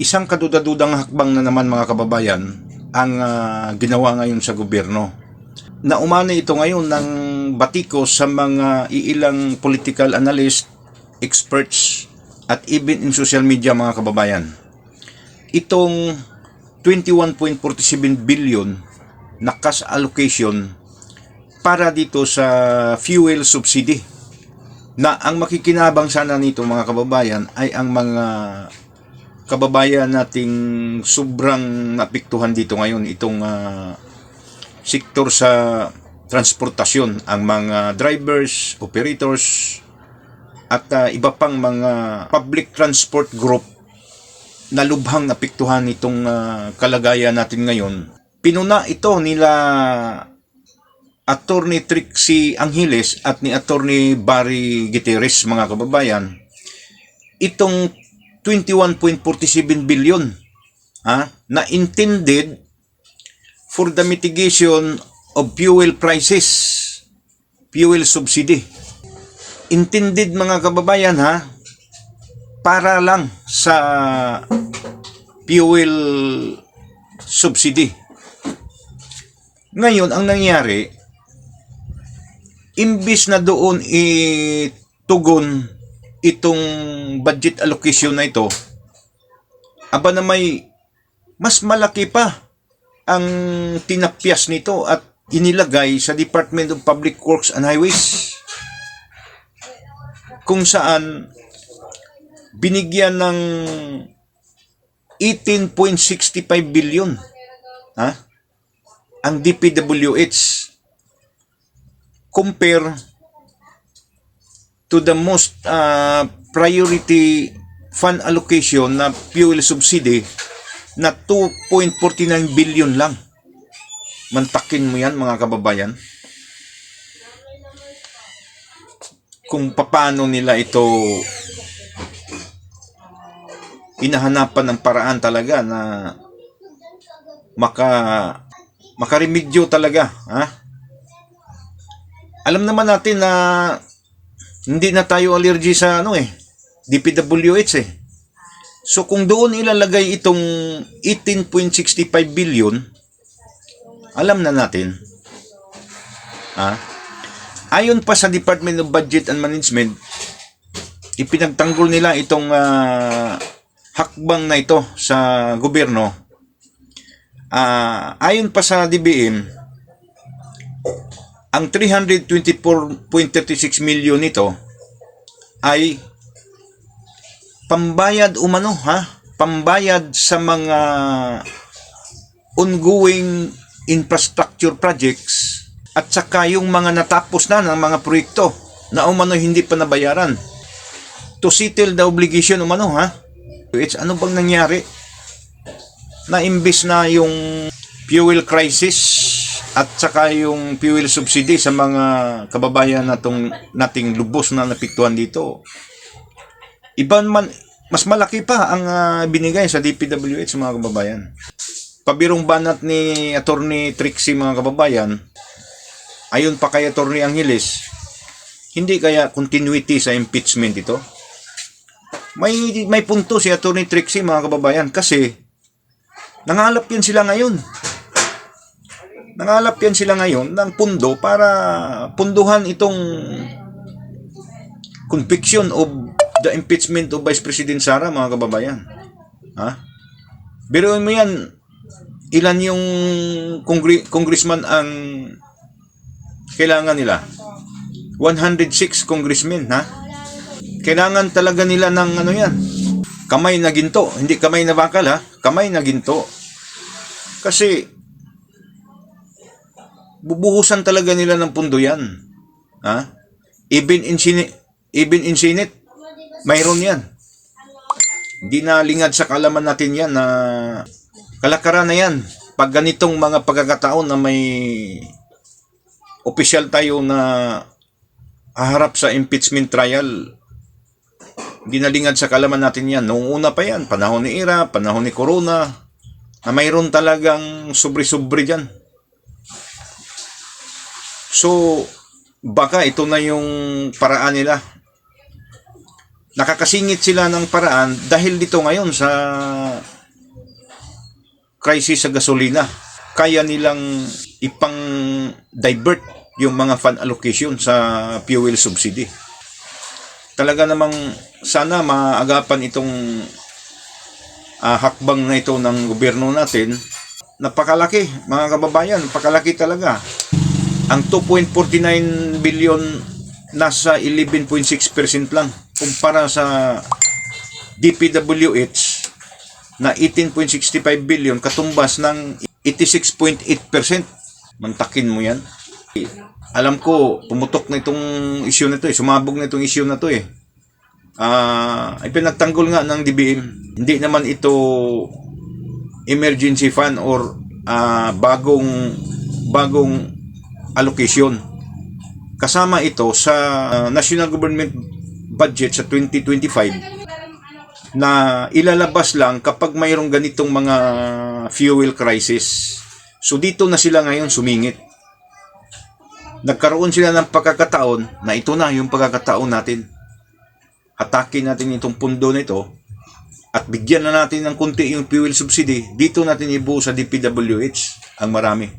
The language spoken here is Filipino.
Isang kadudadudang hakbang na naman mga kababayan ang ginawa ngayon sa gobyerno. Naumani ito ngayon ng batiko sa mga iilang political analyst, experts, at even in social media mga kababayan. Itong 21.47 billion na cash allocation para dito sa fuel subsidy na ang makikinabang sana nito mga kababayan ay ang mga kababayan nating sobrang napiktuhan dito ngayon itong sektor sa transportasyon, ang mga drivers, operators at iba pang mga public transport group na lubhang napiktuhan itong kalagayan natin ngayon. Pinuna ito nila Attorney Trixie Angeles at ni Attorney Barry Gutierrez mga kababayan. Itong 21.47 billion na intended for the mitigation of fuel prices, fuel subsidy. Intended mga kababayan para lang sa fuel subsidy. Ngayon ang nangyari, imbis na doon itugon itong budget allocation na ito, aba na may mas malaki pa ang tinapyas nito at inilagay sa Department of Public Works and Highways, kung saan binigyan ng 18.65 billion ang DPWH compare to the most priority fund allocation na fuel subsidy na 2.49 billion lang. Mantakin mo yan mga kababayan. Kung paano nila ito hinahanapan ng paraan talaga na makaremedyo talaga. Alam naman natin na hindi na tayo allergy sa DPWH . So kung doon ilalagay itong 18.65 billion, alam na natin. Ayon pa sa Department of Budget and Management, ipinagtanggol nila itong hakbang na ito sa gobyerno. Ayon pa sa DBM, ang 324.36 million nito ay pambayad pambayad sa mga ongoing infrastructure projects at saka yung mga natapos na ng mga proyekto na hindi pa nabayaran, to settle the obligation Ano bang nangyari na imbis na yung fuel crisis at saka yung fuel subsidy sa mga kababayan nating lubos na napiktuhan dito, mas malaki pa ang binigay sa DPWH mga kababayan. Pabirong banat ni Attorney Trixie mga kababayan, ayon pa kay Attorney Angeles, hindi kaya continuity sa impeachment ito? May punto si Attorney Trixie mga kababayan, kasi nangalap yan sila ngayon. Ng pundo para punduhan itong conviction of the impeachment of Vice President Sara mga kababayan. Biruin mo yan, ilan yung congressman ang kailangan nila? 106 congressmen Kailangan talaga nila ng yan, kamay na ginto, hindi kamay na bakal kamay na ginto. Kasi bubuhusan talaga nila ng pundo yan. Even in Senate, mayroon yan. Hindi na lingad sa kaalaman natin yan na kalakaran na yan. Pag ganitong mga pagkakataon na may opisyal tayo na haharap sa impeachment trial, hindi na lingad sa kaalaman natin yan. Noong una pa yan, panahon ni Ira, panahon ni Corona, na mayroon talagang sobre-sobre dyan. So, baka ito na yung paraan nila nakakasingit sila ng paraan dahil dito ngayon sa crisis sa gasolina. Kaya nilang ipang-divert yung mga fund allocation sa fuel subsidy. Talaga namang sana maagapan itong hakbang na ito ng gobyerno natin. Napakalaki, mga kababayan, napakalaki talaga. Ang 2.49 billion nasa 11.6% lang kumpara sa DPWH na 18.65 billion katumbas ng 86.8%. Mantakin mo yan. Alam ko, pumutok na itong issue na ito sumabog na itong issue na ito ay pinagtanggol nga ng DBM. Hindi naman ito emergency fund or bagong allocation. Kasama ito sa national government budget sa 2025 na ilalabas lang kapag mayroong ganitong mga fuel crisis. So dito na sila ngayon sumingit. Nagkaroon sila ng pagkakataon na ito na yung pagkakataon natin. Hatakin natin itong pundo na ito at bigyan na natin ng kunti yung fuel subsidy. Dito natin ibuo sa DPWH ang marami.